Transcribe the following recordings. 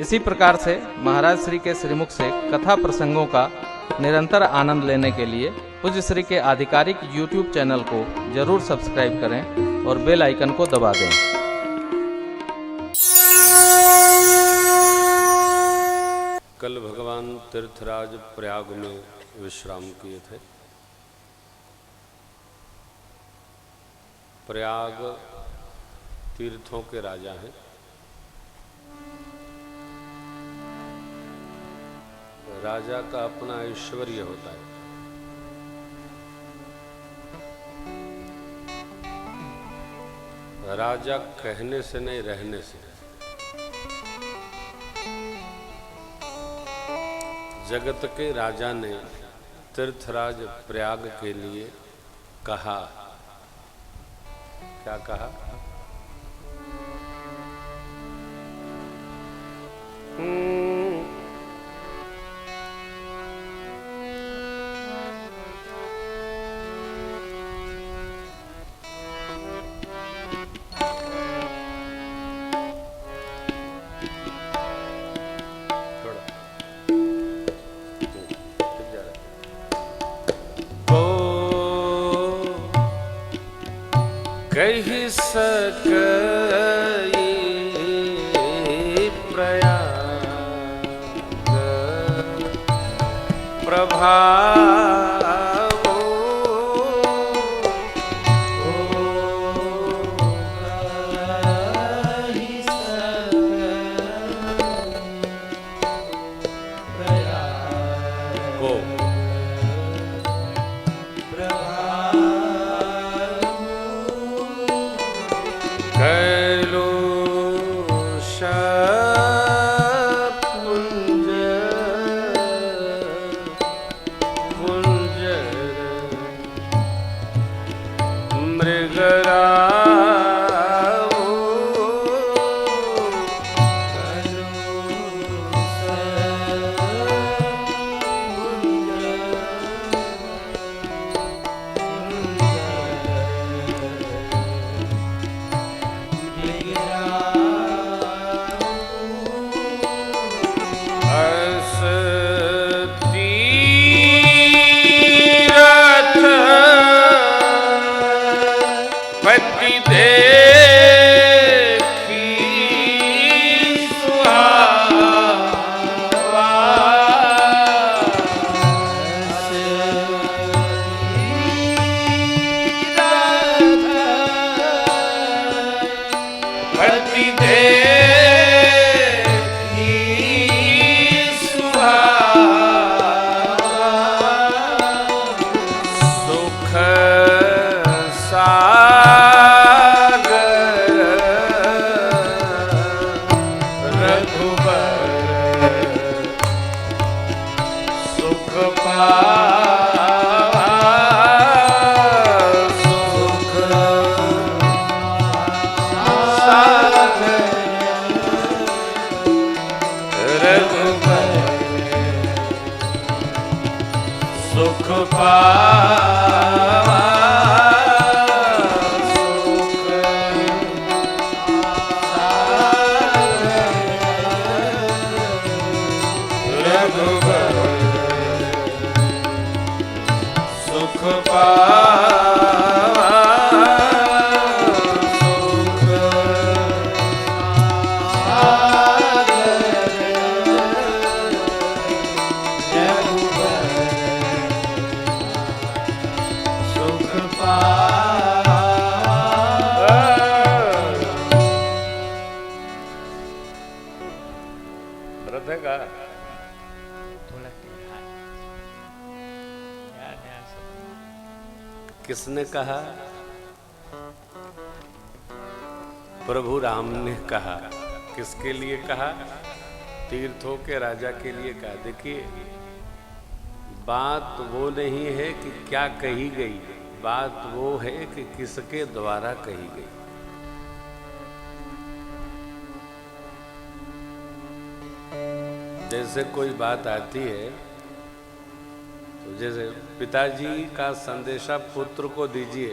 इसी प्रकार से महाराज श्री के श्रीमुख से कथा प्रसंगों का निरंतर आनंद लेने के लिए पूज्य श्री के आधिकारिक YouTube चैनल को जरूर सब्सक्राइब करें और बेल आइकन को दबा दें। कल भगवान तीर्थराज प्रयाग में विश्राम किए थे। प्रयाग तीर्थों के राजा हैं। राजा का अपना ऐश्वर्य होता है। राजा कहने से नहीं, रहने से। जगत के राजा ने तीर्थराज प्रयाग के लिए कहा, क्या कहा? कही सकई प्रयाग प्रभावो किसने कहा? प्रभु राम ने कहा। किसके लिए कहा? तीर्थों के राजा के लिए कहा। देखिए, बात वो नहीं है कि क्या कही गई, बात वो है कि किसके द्वारा कही गई। जैसे कोई बात आती है तो जैसे पिताजी का संदेशा पुत्र को दीजिए,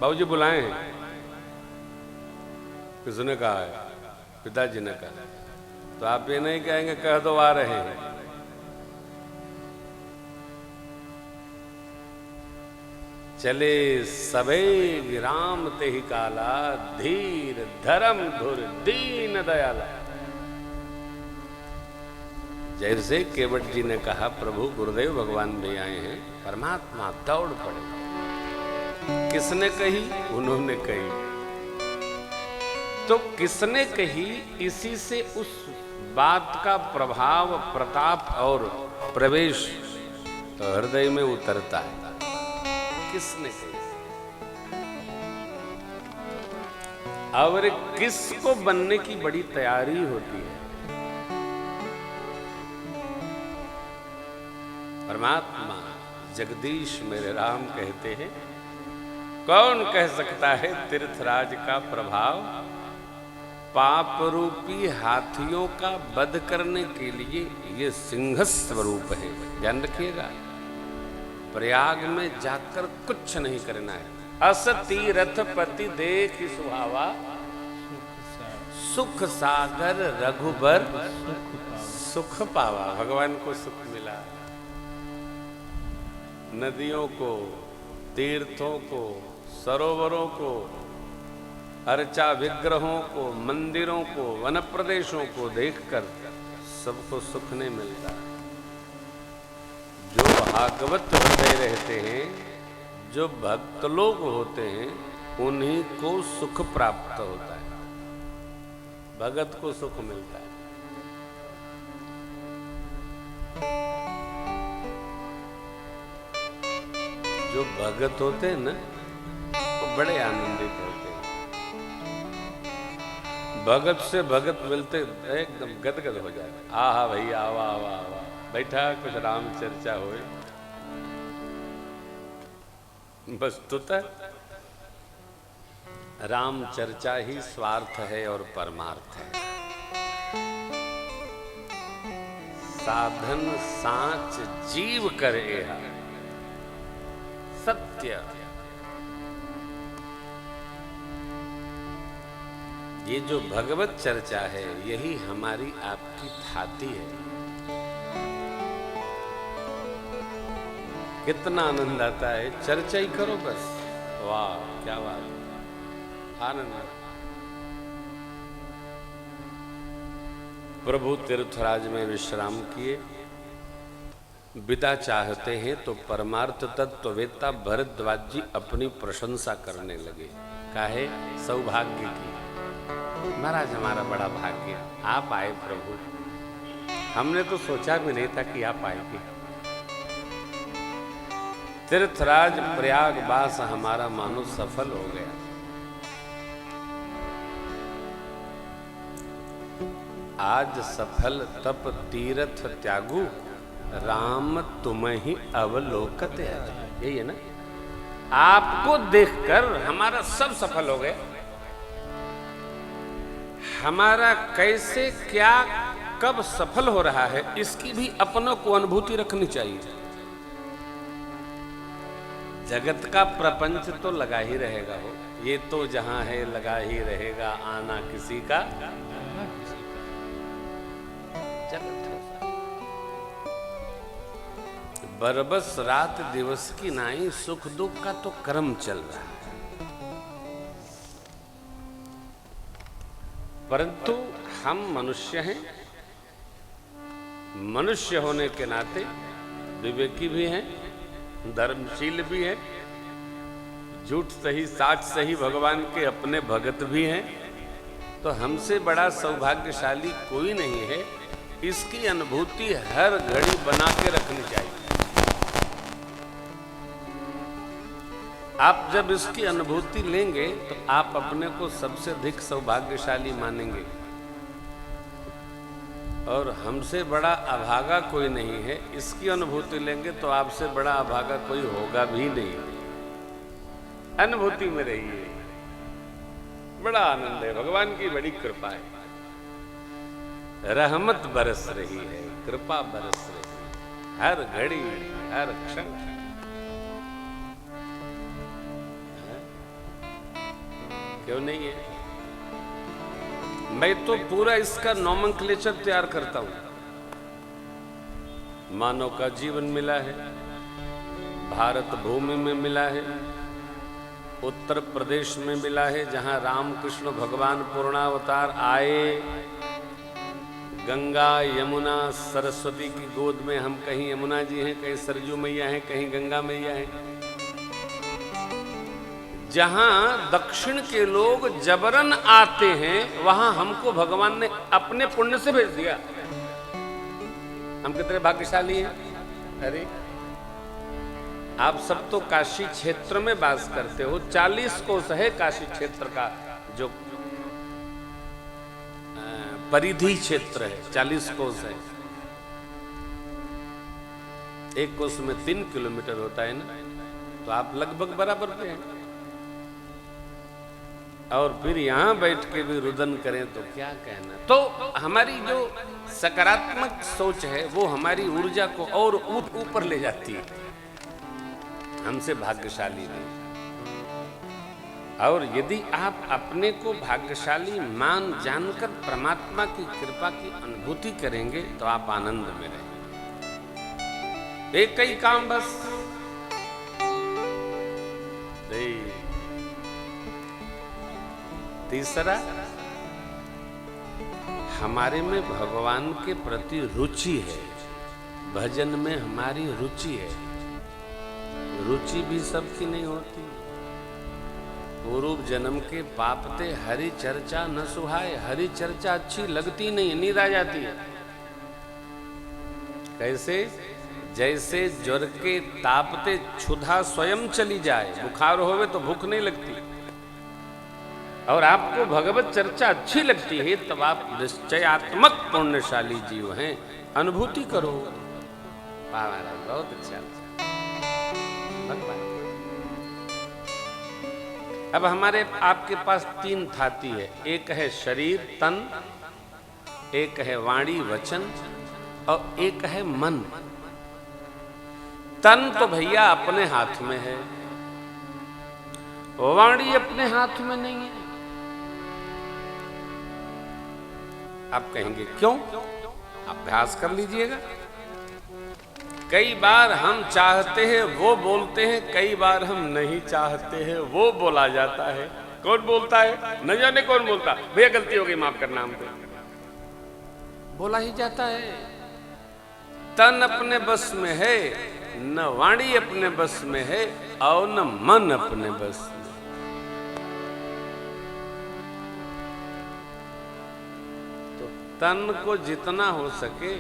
बाबूजी बुलाएं, किसने कहा है? पिताजी ने कहा। तो आप ये नहीं कहेंगे कह दो आ रहे हैं। चले सबे विराम ते ही काला, धीर धर्म धुर दीन दयाला। जैसे केवट जी ने कहा प्रभु गुरुदेव भगवान भी आए हैं, परमात्मा दौड़ पड़े। किसने कही? उन्होंने कही। तो किसने कही, इसी से उस बात का प्रभाव, प्रताप और प्रवेश तो हृदय में उतरता है। किसने कही? और किसको बनने की बड़ी तैयारी होती है। परमात्मा जगदीश मेरे राम कहते हैं, कौन कह सकता है तीर्थराज का प्रभाव पाप रूपी हाथियों का वध करने के लिए ये सिंह स्वरूप है। ध्यान रखिएगा, प्रयाग में जाकर कुछ नहीं करना है। अस तीरथ पति देख सुहावा, सुख सागर रघुबर सुख पावा। भगवान को सुख मिला। नदियों को, तीर्थों को, सरोवरों को, अर्चा विग्रहों को, मंदिरों को, वन प्रदेशों को देखकर सबको सुख नहीं मिलता। जो भागवत हृदय रहते हैं, जो भक्त लोग होते हैं, उन्हीं को सुख प्राप्त होता है। भगत को सुख मिलता है। जो भगत होते हैं ना, वो बड़े आनंदित होते हैं। भगत से भगत मिलते एकदम गदगद हो जाते। आहा भैया आवा आवा आवा, बैठा कुछ राम चर्चा होए। वस्तुतः राम चर्चा ही स्वार्थ है और परमार्थ है। साधन साच जीव करे सत्य। ये जो भगवत चर्चा है, यही हमारी आपकी थाती है। कितना आनंद आता है, चर्चा ही करो बस। वाह क्या बात, आनंद। प्रभु तीर्थराज में विश्राम किए, विदा चाहते हैं तो परमार्थ तत्ववेत्ता भरद्वाज जी अपनी प्रशंसा करने लगे। काहे? सौभाग्य की। महाराज हमारा बड़ा भाग्य, आप आए प्रभु। हमने तो सोचा भी नहीं था कि आप आएंगे। तीर्थराज प्रयागवास हमारा मानो सफल हो गया। आज सफल तप तीर्थ त्यागू, राम तुम ही अवलोकत। यही है ना, आपको देखकर हमारा सब सफल हो गया। हमारा कैसे, क्या, कब सफल हो रहा है, इसकी भी अपनों को अनुभूति रखनी चाहिए। जगत का प्रपंच तो लगा ही रहेगा हो, ये तो जहां है लगा ही रहेगा, आना किसी का जगत है। बरबस रात दिवस की नाई, सुख दुख का तो क्रम चल रहा है। परंतु हम मनुष्य हैं। मनुष्य होने के नाते विवेकी भी हैं, धर्मशील भी हैं, झूठ सही साच सही भगवान के अपने भगत भी हैं। तो हमसे बड़ा सौभाग्यशाली कोई नहीं है। इसकी अनुभूति हर घड़ी बना के रखनी चाहिए। आप जब इसकी अनुभूति लेंगे तो आप अपने को सबसे अधिक सौभाग्यशाली मानेंगे। और हमसे बड़ा अभागा कोई नहीं है, इसकी अनुभूति लेंगे तो आपसे बड़ा अभागा कोई होगा भी नहीं। अनुभूति में रहिए, बड़ा आनंद है। भगवान की बड़ी कृपा है, रहमत बरस रही है, कृपा बरस रही है हर घड़ी हर क्षण। क्यों नहीं है? मैं तो पूरा इसका नॉमेनक्लेचर तैयार करता हूं। मानव का जीवन मिला है, भारत भूमि में मिला है, उत्तर प्रदेश में मिला है जहां रामकृष्ण भगवान पूर्णावतार आए। गंगा यमुना सरस्वती की गोद में हम कहीं यमुना जी हैं, कहीं सरजू मैया हैं, कहीं गंगा मैया हैं। जहां दक्षिण के लोग जबरन आते हैं वहां हमको भगवान ने अपने पुण्य से भेज दिया। हम कितने भाग्यशाली हैं। अरे आप सब तो काशी क्षेत्र में वास करते हो। 40 कोस है काशी क्षेत्र का जो परिधि क्षेत्र है, 40 कोस है। एक कोस में 3 किलोमीटर होता है ना, तो आप लगभग बराबर पे हैं। और फिर यहां बैठ के भी रुदन करें तो क्या कहना। तो हमारी जो सकारात्मक सोच है वो हमारी ऊर्जा को और ऊपर ले जाती है। हमसे भाग्यशाली नहीं। और यदि आप अपने को भाग्यशाली मान जानकर परमात्मा की कृपा की अनुभूति करेंगे तो आप आनंद में रहेंगे। एक ही काम बस। तीसरा, हमारे में भगवान के प्रति रुचि है। भजन में हमारी रुचि है। रुचि भी सबकी नहीं होती। पूर्व जन्म के पापते हरि चर्चा न सुहाए। हरि चर्चा अच्छी लगती नहीं, नींद आ जाती है। कैसे? जैसे ज्वर के तापते क्षुधा स्वयं चली जाए। बुखार होवे तो भूख नहीं लगती। और आपको भगवत चर्चा अच्छी लगती है तब आप निश्चयात्मक पुण्यशाली जीव हैं। अनुभूति करो। बहुत अच्छा। अब हमारे आपके पास 3 धाती है। एक है शरीर तन, एक है वाणी वचन और एक है मन। तन तो भैया अपने हाथ में है, वाणी अपने हाथ में नहीं है। आप कहेंगे क्यों? अभ्यास कर लीजिएगा। कई बार हम चाहते हैं वो बोलते हैं, कई बार हम नहीं चाहते हैं वो बोला जाता है। कौन बोलता है? न जाने कौन बोलता। भैया गलती हो गई, माफ करना हमको। बोला ही जाता है। तन अपने बस में है, न वाणी अपने बस में है और न मन अपने बस में। तो तन को जितना हो सके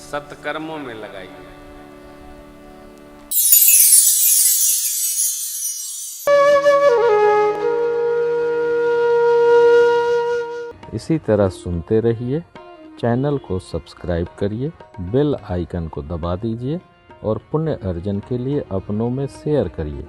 सत्कर्मों में लगाइए। इसी तरह सुनते रहिए। चैनल को सब्सक्राइब करिए, बेल आइकन को दबा दीजिए और पुण्य अर्जन के लिए अपनों में शेयर करिए।